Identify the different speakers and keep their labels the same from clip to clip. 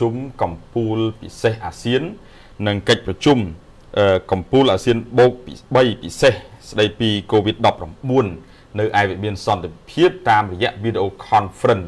Speaker 1: ชุมกัมพูลพิเศษอาเซียนនិងកិច្ចប្រជុំកម្ពុជាអាស៊ានបូក3ពិសេសស្ដីពី COVID-19 នៅឯវិមានសន្តិភាពតាមរយៈ Video Conference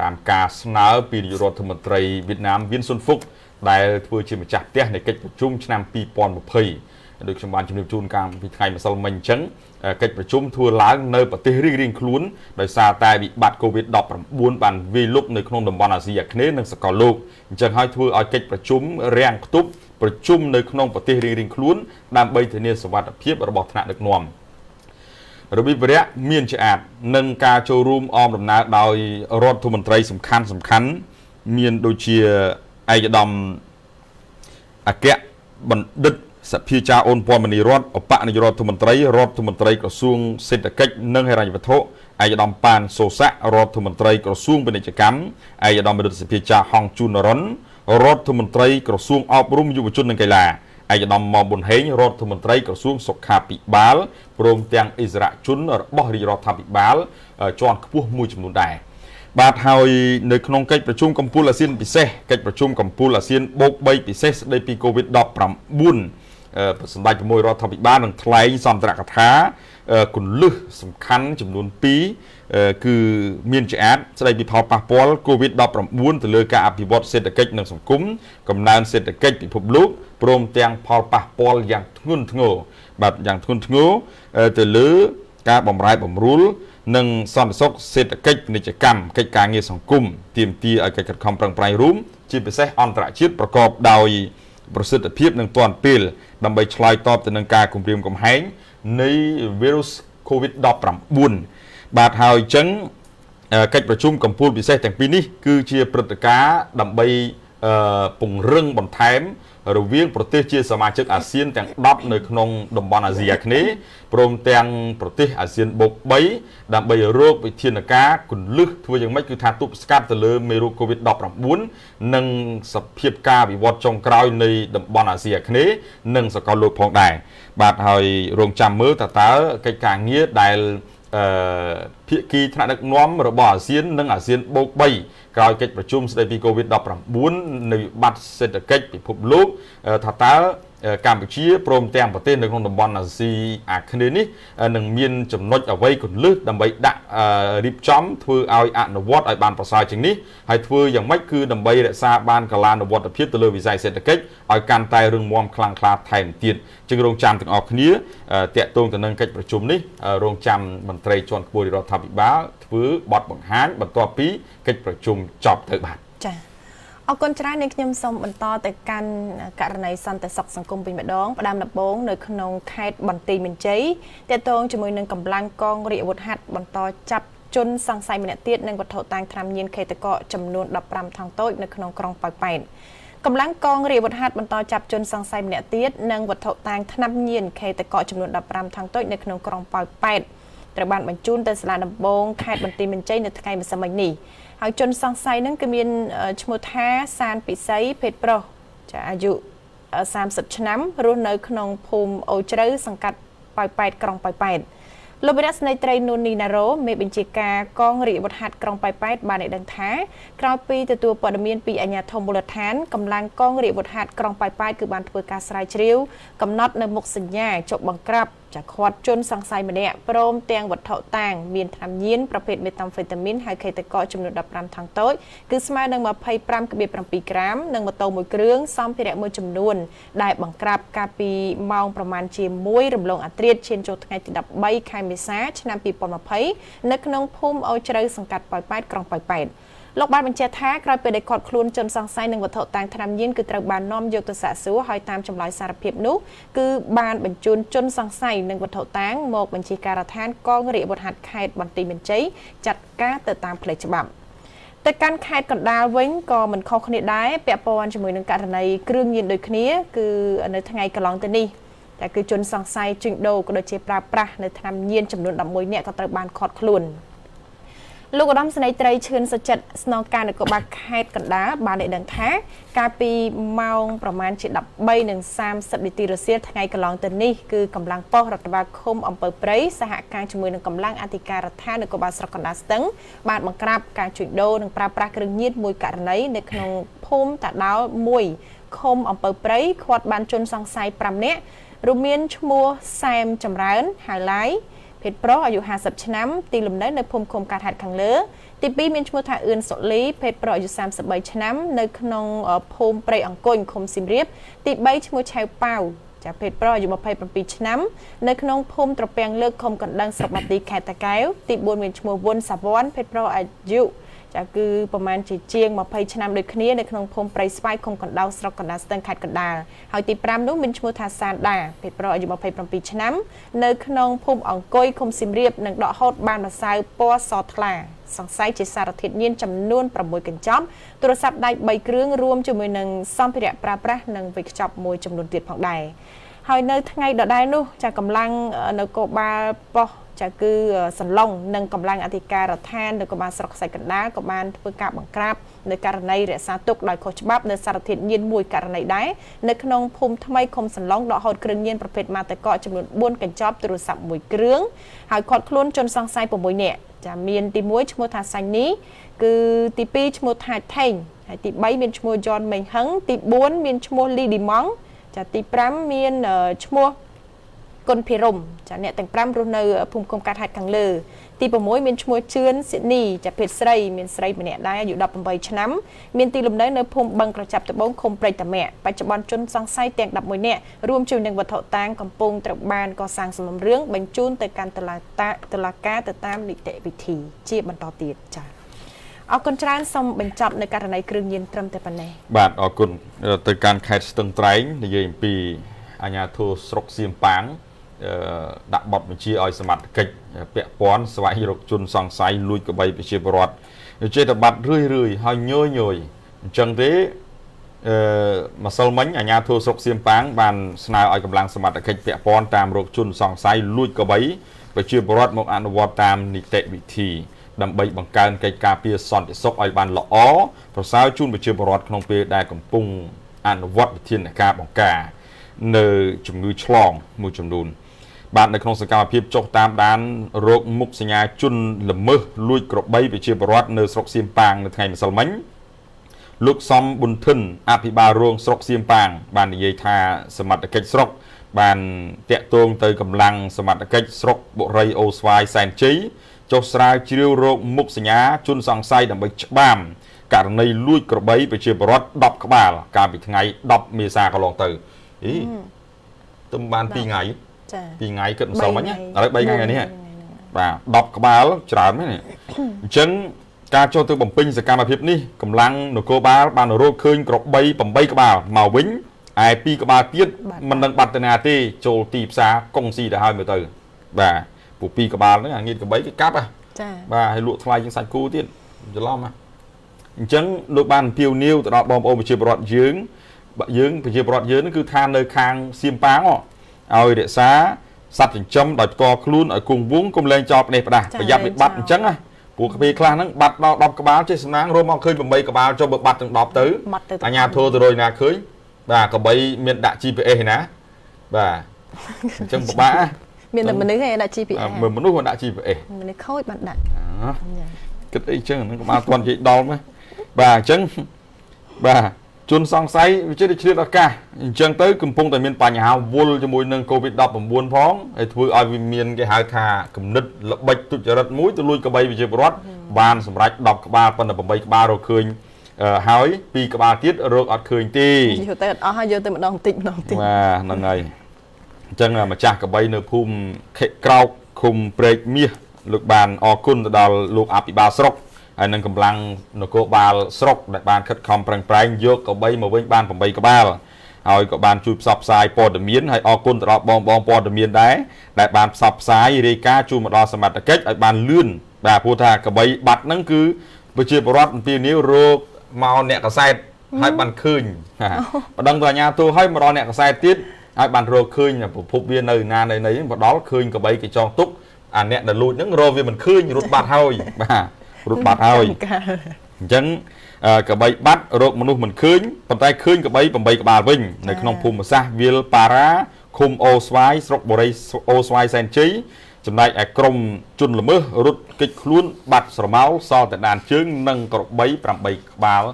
Speaker 1: តាមការស្នើពីនាយករដ្ឋមន្ត្រីវៀតណាមវៀនស៊ុនហ្វុកដែលធ្វើជាម្ចាស់ផ្ទះនៃកិច្ចប្រជុំឆ្នាំ2020ដោយខ្ញុំបានជំរាបជូនកាលពីថ្ងៃម្សិលមិញអញ្ចឹងកិច្ចប្រជុំធ្វើឡើងនៅប្រទេសរៀងៗខ្លួនដោយសារតែវិបត្តិ COVID-19 បានវាយលុកនៅក្នុងតំបន់អាស៊ីអាគ្នេយ៍និងសកលលោកអញ្ចឹងហើយធ្វើឲ្យកិច្ចប្រជុំរាំងខ្ទប់ប្រជុំនៅក្នុងប្រទេសរៀងៗខ្លួនដើម្បីធានាសុវត្ថិភាពរបស់ថ្នាក់ដឹកនាំរបៀបវរៈមានឆ្អាតនឹងការចូលរួមអមដំណើរដោយរដ្ឋមន្ត្រីសំខាន់មានដូចជាឯកឧត្តមអគ្គបណ្ឌិតសភាចារអូនព័ន្ធមនីរដ្ឋឧបនាយករដ្ឋមន្ត្រីក្រសួងសេដ្ឋកិច្ចនិងហិរញ្ញវត្ថុឯកឧត្តមប៉ានសូសាក់រដ្ឋមន្ត្រីក្រសួងពាណិជ្ជកម្មឯកឧត្តមបណ្ឌិតសភាចារហងជូនរុនរដ្ឋមន្ត្រីក្រសួងអប់រំយុវជននិងកីឡាឯកឧត្តមម៉ប៊ុនហេងរដ្ឋមន្ត្រីក្រសួងសុខាភិបាលព្រមទាំងអិសរាជជនរបស់រាជរដ្ឋាភិបាលជាន់ខ្ពស់មួយចំនួនដែរបាទហើយនៅក្នុងកិច្ចប្រជុំកម្ពុជាអាស៊ានពិសេសកិច្ចប្រជុំកម្ពុជាអាស៊ានបូក3ពិសេសស្ដីពី COVID-19 សម្ដេចប្រមុខរដ្ឋាភិបាលនឹងថ្លែងសន្ទរកថាគន្លឹះសំខាន់ចំនួន2គឺមានឆ្អាតស្ដីពីផលប៉ះពាល់ COVID-19 ទៅលើការអភិវឌ្ឍសេដ្ឋកិច្ចនិងសង្គមកំណើនសេដ្ឋកិច្ចពិភពលោកព្រមទាំងផលប៉ះពាល់យ៉ាងធ្ងន់ធ្ងរទៅលើការបម្រែបម្រួលនិងសន្តិសុខសេដ្ឋកិច្ចពាណិជ្ជកម្មកិច្ចការងារសង្គមទាមទារឲ្យកិច្ចខិតខំប្រឹងប្រែងរួមជាពិសេសអន្តរជាតិប្រកបដោយប្រសិទ្ធភាពនិងទាន់ពេលដើម្បីឆ្លើយតបទៅនឹងការគំរាមកំហែងនៃវីរុស COVID-19 បាទហើយអញ្ចឹងកិច្ចប្រជុំកម្ពុជាពិសេសទាំងពីរនេះគឺជាព្រឹត្តិការណ៍ដើម្បីពង្រឹងបន្ថែមរវាងប្រទេសជាសមាជិកអាស៊ានទាំង10នៅក្នុងតំបន់អាស៊ីអាគ្នេយ៍ព្រមទាំងប្រទេសអាស៊ានបូក3ដើម្បីរកវិធានការគន្លឹះធ្វើយ៉ាងម៉េចគឺថាទប់ស្កាត់ទៅលើមេរោគ COVID-19 និងសភាពការវិវត្តចុងក្រោយនៃតំបន់អាស៊ីអាគ្នេយ៍និងសកលលោកផងដែរបាទហើយរងចាំមើលតើកិច្ចការងារដែលភាគីថ្នាក់ដឹកនាំរបស់អាស៊ាននិងអាស៊ានបូក3ក្រោយកិច្ចប្រជុំស្ដីពី COVID-19 នៅវិបត្តិសេដ្ឋកិច្ចពិភពលោកថាតើកម្ពុជាព្រមទាំងប្រទេសនៅក្នុងតំបន់អាស៊ីអាគ្នេយ៍នេះនឹងមានចំណុចអ្វីគន្លឹះដើម្បីដាក់រៀបចំធ្វើឲ្យអនុវត្តឲ្យបានប្រសើរជាងនេះហើយធ្វើយ៉ាងម៉េចគឺដើម្បីរក្សាបានកាលានុវត្តភាពទៅលើវិស័យសេដ្ឋកិច្ចឲ្យកាន់តែរឹងមាំខ្លាំងក្លាថែមទៀតជាងរងចាំទាំងអស់គ្នាតាក់ទងទៅនឹងកិច្ចប្រជុំនេះរងចាំមន្ត្រីជាន់ខ្ពស់រដ្ឋាភិបាលធ្វើបទបង្ហាញបន្ទាប់ពីកិច្ចប្រជុំចប់ទៅបាទ
Speaker 2: ចា៎អរគុណច្រើននាងខ្ញុំសូមបន្តទៅកាន់ករណីសន្តិសុខសង្គមវិញម្ដងផ្ដើមដំបូងនៅក្នុងខេត្តបន្ទាយមានជ័យទាក់ទងជាមួយនឹងកម្លាំងកងរាជអាវុធហត្ថបន្តចាប់ជនសង្ស័យម្នាក់ទៀតនិងវត្ថុតាងថ្នាំញៀនខេត្តតកចំនួន15ថង់តូចនៅក្នុងក្រុងប៉ោយប៉ែតកម្លាំងកងរាជអាវុធហត្ថបន្តចាប់ជនសង្ស័យម្នាក់ទៀតនិងវត្ថុតាងថ្នាំញៀនខេត្តតកចំនួន15ថង់តូចនៅក្នុងក្រុងប៉ោយប៉ែតត្រូវបានបញ្ជូនទៅសាលាដំបងខេត្តបន្ទាយមានជ័យនៅថ្ងៃម្សិលមិញនេះហើយជនសង្ស័យហ្នឹងគឺមានឈ្មោះថាសានពិសីភេទប្រុសចាអាយុ30ឆ្នាំរស់នៅក្នុងភូមិអូជ្រៅសង្កាត់ប៉ោយប៉ែតក្រុងប៉ោយប៉ែតលោកវិរៈស្នេហ៍ត្រីនូនីណារ៉ូមេបញ្ជាការកងរាជអាវុធហត្ថក្រុងប៉ោយប៉ែតបានដឹងថាក្រោយពីទទួលព័ត៌មានពីអាជ្ញាធរមូលដ្ឋានកម្លាំងកងរាជអាវុធហត្ថក្រុងប៉ោយប៉ែតគឺបានធ្វើការស្រាវជ្រាវកំណត់នៅមុខសញ្ញាជប់បង្ក្រាបចាឃាត់ជនសង្ស័យម្នាក់ព្រមទាំងវត្ថុតាងមានថ្នាំញៀនប្រភេទមេតាំហ្វេតាមីនហើយខេត្តតកចំនួន15ថង់តូចគឺស្មើនឹង 25.7 ក្រាមនិងម៉ូតូមួយគ្រឿងសម្ភារៈមួយចំនួនដែលបង្ក្រាបកាលពីម៉ោងប្រមាណជា1រំលងអាត្រាតឈានចូលថ្ងៃទី13ខែមេសាឆ្នាំ2020នៅក្នុងភូមិអូជ្រៅសង្កាត់ប៉ោយប៉ែតក្រុងប៉ោយប៉ែតលោកបានបញ្ជាក់ថាក្រោយពេលដែលគាត់ខ្លួនជនសង្ស័យនឹងវត្ថុតាងថ្នាំញៀនគឺត្រូវបាននាំយកទៅសាកសួរហើយតាមចម្លើយសារភាពនោះគឺបានបញ្ជូនជនសង្ស័យនឹងវត្ថុតាងមកបញ្ជាការដ្ឋានកងរាជអាវុធហត្ថខេត្តបន្ទាយមានជ័យចាត់ការទៅតាមផ្លូវច្បាប់ទៅកាន់ខេត្តកណ្ដាលវិញក៏មិនខុសគ្នាដែរពាក់ព័ន្ធជាមួយនឹងករណីគ្រឿងញៀនដូចគ្នាគឺនៅថ្ងៃកន្លងទៅនេះតែគឺជនសង្ស័យជួញដូរក៏ដូចជាប្រើប្រាស់នៅថ្នាំញៀនចំនួន11នាក់ក៏ត្រូវបានឃាត់ខ្លួន លោកឧត្តមសេនីយ៍ត្រីឈឿនសុចិត្តស្នងការនគរបាលខេត្តកណ្ដាលបានឲ្យដឹងថាកាលពីម៉ោងប្រមាណជា 13:30 នាទីរសៀលថ្ងៃកន្លងទៅនេះគឺកម្លាំងប៉ុស្តិ៍រដ្ឋបាលឃុំអំពើព្រៃសហការជាមួយនឹងកម្លាំងអធិការដ្ឋាននគរបាលស្រុកកណ្ដាលស្ទឹងបានបង្ក្រាបការជួញដូរនិងប្រើប្រាស់គ្រឿងញៀនមួយករណីនៅក្នុងភូមិតាដោលមួយឃុំអំពើព្រៃឃាត់បានជនសង្ស័យ 5 នាក់រួមមានឈ្មោះសែមចម្រើនហៅឡាយភេទប្រុសអាយុ 50 ឆ្នាំទីលំនៅនៅភូមិឃុំកាត់ហេតុខាងលើទី 2 មានឈ្មោះថាអឿនសុលីភេទប្រុសអាយុ 33 ឆ្នាំនៅក្នុងភូមិព្រៃអង្គញឃុំសៀមរាបទី 3 ឈ្មោះឆៅប៉ៅចាភេទប្រុសអាយុ 27 ឆ្នាំនៅក្នុងភូមិត្រពាំងលើកឃុំកណ្ដឹងស្រុកបាទីខេត្តតាកែវទី 4 មានឈ្មោះវុនសាវ័នភេទប្រុសអាយុចាគឺប្រមាណជាង20ឆ្នាំដូចគ្នានៅក្នុងភូមិព្រៃស្វាយឃុំកណ្ដោងស្រុកកណ្ដាលស្ទឹងខេត្តកណ្ដាលហើយទី 5 នោះមានឈ្មោះថាសានដាភេទប្រុសអាយុ 27 ឆ្នាំនៅក្នុងភូមិអង្គុយឃុំសៀមរាបនិងដកហូតបានម្សៅពណ៌សថ្លាសង្ស័យជាសារធាតុញៀនចំនួន 6 កញ្ចប់ទូរស័ព្ទដៃ 3 គ្រឿងរួមជាមួយនឹងសម្ភារៈប្រើប្រាស់និងវេចខ្ចប់មួយចំនួនទៀតផងដែរហើយនៅថ្ងៃដដែលនោះចាកម្លាំងនគរបាលប៉ុស្តិ៍ចាគឺសន្លងនិងកម្លាំងអធិការដ្ឋាននគរបាលស្រុកខ្សាច់កណ្ដាលក៏បានធ្វើការបង្ក្រាបនៅករណីរក្សាទុកដោយខុសច្បាប់នៅសារធាតុញៀនមួយករណីដែរនៅក្នុងភូមិថ្មីឃុំសន្លងដកហូតគ្រឿងញៀនប្រភេទម៉ាតកកចំនួន 4 កញ្ចប់ទូរស័ព្ទ 1 គ្រឿងហើយឃាត់ខ្លួនជនសង្ស័យ 6 នាក់ចាមានទី 1 ឈ្មោះថាសាញ់នីគឺទី 2 ឈ្មោះថាថេងហើយទី 3 មានឈ្មោះយ៉នមេងហឹងទី 4 មានឈ្មោះលីឌីម៉ង់ចាទី 5 មានឈ្មោះគុណភិរមចាអ្នកទាំង 5 រស់នៅភូមិឃុំកាត់ហេតុខាងលើទី 6 មានឈ្មោះជឿនសិនីចាភេទស្រីមានស្រីម្នាក់ដែរអាយុ 18 ឆ្នាំមានទីលំនៅនៅភូមិបឹងក្រចាប់ត្បូងឃុំព្រែកតាមាក់បច្ចុប្បន្នជនសង្ស័យទាំង 11 នាក់រួមជាមួយនឹងវត្ថុតាងកំពុងត្រូវបានកសាងសំណុំរឿងបញ្ជូនទៅកាន់តុលាការទៅតាមនីតិវិធីជាបន្តទៀតចាអរគុណច្រើនសូមបញ្ចប់នៅករណីគ្រឿងញៀនត្រឹមតែប៉ុណ្ណេះ
Speaker 1: បាទអរគុណទៅកាន់ខេត្តស្ទឹងត្រែងនិយាយអំពីអាជ្ញាធរស្រុកសៀមប៉ាងដាក់បទបញ្ជាឲ្យសមត្ថកិច្ចពាក់ព័ន្ធស្វែងរកជនសង្ស័យលួចក្បៃប្រជាពលរដ្ឋចេតបាត់រឿយហើយញយអញ្ចឹងទេម្សិលមិញអាជ្ញាធរស្រុកសៀមប៉ាងបានស្នើឲ្យកម្លាំងសមត្ថកិច្ចពាក់ព័ន្ធតាមរកជនសង្ស័យលួចក្បៃប្រជាពលរដ្ឋមកអនុវត្តតាមនីតិវិធីដើម្បីបង្កើនកិច្ចការពារសន្តិសុខឲ្យបានល្អប្រសើរជូនប្រជាពលរដ្ឋក្នុងពេលដែលកំពុងអនុវត្តវិធានការបង្ការនៅជំងឺឆ្លងមួយចំនួនបាទនៅក្នុងសកម្មភាពចុះតាមដានរោគមុខសញ្ញាជនល្មើសលួចក្របីប្រជាពលរដ្ឋនៅស្រុកសៀមប៉ាងនៅថ្ងៃម្សិលមិញលោកសំប៊ុនធិនអភិបាលរងស្រុកសៀមប៉ាងបាននិយាយថាសមត្ថកិច្ចស្រុកបានតាក់ទងទៅកម្លាំងសមត្ថកិច្ចស្រុកបុរីអូស្វាយសែនជ័យចុះស្រាវជ្រាវរោគមុខសញ្ញាជនសង្ស័យដើម្បីច្បាមករណីលួចក្របីប្រជាពលរដ្ឋ10ក្បាលកាលពីថ្ងៃ10មេសាកន្លងទៅទៅបាន2ថ្ងៃចា2ថ្ងៃគិតម្សិលមិញឥឡូវ3ថ្ងៃនេះបាទ10ក្បាលច្រើនមែនអញ្ចឹងការចូលទៅបំពេញសកម្មភាពនេះកម្លាំងនគរបាលបានរកឃើញក្របី8ក្បាលមកវិញឯ2ក្បាលទៀតមិនដឹងបាត់ទៅណាទេចូលទីផ្សារកុងស៊ីទៅហើយមើលទៅបាទពួក2ក្បាលហ្នឹងអាងៀតក្របីគេកាប់ចាបាទឲ្យលក់ថ្លៃជាងសាច់គូទៀតច្រឡំអញ្ចឹងលោកបានអំពាវនាវទៅដល់បងប្អូនប្រជាពលរដ្ឋយើងប្រជាពលរដ្ឋយើងគឺថានៅខាងសៀមប៉ាងឲ្យរក្សាសត្វចិញ្ចឹមដោយផ្ទាល់ខ្លួនឲ្យគង់វង្សកុំលែងចោលផ្ដេសផ្ដាស់ប្រយ័ត្នវាបាត់អញ្ចឹងណាពួកក្មេងខ្លះហ្នឹងបាត់ដល់10ក្បាលចេះសំណាងរួមមកឃើញ8ក្បាលចុះបើបាត់ទាំង10ទៅអាញាធរទៅរយណាឃើញបាទក្បីមានដាក់ GPS ឯណាបាទអញ្ចឹងពិបាក
Speaker 2: មានតែមនុស្សឯងដាក់ GPS
Speaker 1: មនុស្សគាត់ដាក់ GPS
Speaker 2: មនុស្សខូចបានដាក់
Speaker 1: គិតអីចឹងហ្នឹងក៏បានទាន់និយាយដល់មកបាទអញ្ចឹងបាទជនសង្ស័យវាជាឆ្លៀតឱកាសអញ្ចឹងទៅកំពុងតែមានបញ្ហាវល់ជាមួយនឹង COVID-19 ផងហើយធ្វើឲ្យវាមានគេហៅថាគំនិតល្បិចទុច្ចរិតមួយទៅលួចក្បីប្រជាពលរដ្ឋបានសម្រេច10ក្បាលប៉ុន្តែ8ក្បាលរកឃើញហើយ2ក្បាលទៀតរកអត់ឃើញទេ
Speaker 2: យកទៅអត់អស់ហើយយកទៅម្ដងបន្តិច
Speaker 1: បាទហ្នឹងហើយអញ្ចឹងម្ចាស់ក្បីនៅភូមិខេក្រោកឃុំព្រែកមាសលោកបានអរគុណទៅដល់លោកអភិបាលស្រុកហើយនឹងកម្លាំងនគរបាលស្រុកដែលបានខិតខំប្រឹងប្រែងយកក្បីមកវិញបាន8ក្បាលហើយក៏បានជួយផ្សព្វផ្សាយព័ត៌មានហើយអរគុណទៅដល់បងព័ត៌មានដែរដែលបានផ្សព្វផ្សាយរាយការណ៍ជូនមកដល់សមត្ថកិច្ចឲ្យបានលឿនបាទព្រោះថាក្បីបាត់ហ្នឹងគឺប្រជាពលរដ្ឋអំពីនីវរោគមកអ្នកកសែតហើយបានឃើញបណ្ដឹងទៅអាជ្ញាធរឲ្យមកដល់អ្នកកសែតទៀតហើយបានរកឃើញប្រភពវានៅណានៅមកដល់ឃើញក្បីគេចងទុកអាអ្នកដែលលួចហ្នឹងរកវាមិនឃើញរត់បាត់ហើយបាទ រត់បាត់ហើយអញ្ចឹងកបីបាត់រោគមនុស្សមិនឃើញប៉ុន្តែឃើញកបី8ក្បាលវិញនៅក្នុងភូមិសាស្ត្រវាលប៉ារ៉ាឃុំអូស្វាយស្រុកបូរីអូស្វាយសែនជ័យចំណែកឯក្រុមជនល្មើសរត់គេចខ្លួនបាត់ស្រមោលសល់តែដានជើងនិងក្របី8ក្បាល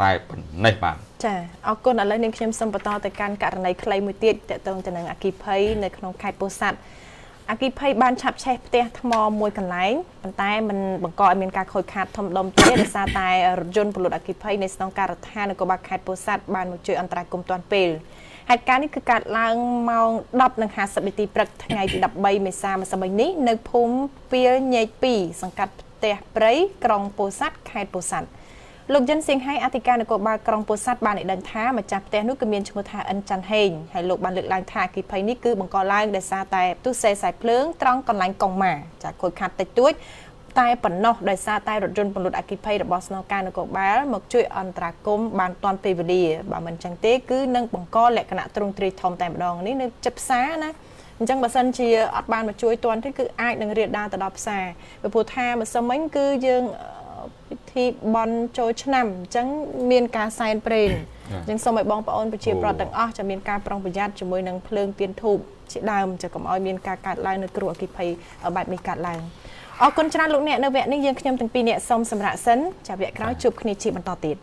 Speaker 1: តែប៉ុណ្ណេះបាទ
Speaker 2: ចាអរគុណឥឡូវនាងខ្ញុំសូមបន្តទៅកាន់ករណីខ្លីមួយទៀតតកតងទៅនឹងអគ្គិភ័យនៅក្នុងខេត្តពោធិ៍សាត់អគ្គិភ័យបានឆាប់ឆេះផ្ទះថ្មមួយកន្លែងប៉ុន្តែมันបង្កឲ្យមានការខូចខាតធំដុំទេដោយសារតែរថយន្តពលរដ្ឋអគ្គិភ័យនៅស្នងការដ្ឋាននគរបាលខេត្តពោធិ៍សាត់បានមកជួយអន្តរាគមន៍ទាន់ពេលហេតុការណ៍នេះគឺកើតឡើងម៉ោង 10:50 នាទីព្រឹកថ្ងៃទី13មេសាម្សិលមិញនេះនៅភូមិវាលញែក2សង្កាត់ផ្ទះព្រៃក្រុងពោធិ៍សាត់ខេត្តពោធិ៍សាត់លោកយិនសៀងហៃអធិការនគរបាលក្រុងពោធិ៍សាត់បានឲ្យដឹងថាម្ចាស់ផ្ទះនោះគឺមានឈ្មោះថាអិនច័ន្ទហេងហើយលោកបានលើកឡើងថាអគ្គិភ័យនេះគឺបង្កឡើងដោយសារតែផ្ទុះសេខ្សែភ្លើងត្រង់កន្លែងកុងម៉ាចាខូចខាតតិចតួចតែប៉ុណ្ណោះដោយសារតែរថយន្តពន្លត់អគ្គិភ័យរបស់ស្នងការនគរបាលមកជួយអន្តរាគមន៍បានទាន់ពេលវេលាបើមិនចឹងទេគឺនឹងបង្កលក្ខណៈទ្រង់ទ្រាយធំតែម្ដងនេះនៅចិត្តផ្សារណាអញ្ចឹងបើសិនជាអត់បានមកជួយទាន់ទេគឺអាចនឹងរាលដាលទៅដល់ផ្សារព្រោះថាម្សិលមិញគឺយើងពិធីបន់ចូលឆ្នាំអញ្ចឹងមានការសែនព្រេនអញ្ចឹងសូមឲ្យបងប្អូនប្រជាប្រដ្ឋទាំងអស់ចាំមានការប្រុងប្រយ័ត្នជាមួយនឹងភ្លើងទៀនធូបជាដើមចាកុំឲ្យមានការកាត់ឡើងនៅគ្រោះអគ្គិភ័យបែបនេះកាត់ឡើងអរគុណច្រើនលោកអ្នកនៅវគ្គនេះយើងខ្ញុំទាំងពីរអ្នកសូមសម្រាប់សិនចាវគ្គក្រោយជួបគ្នាជាបន្តទៀត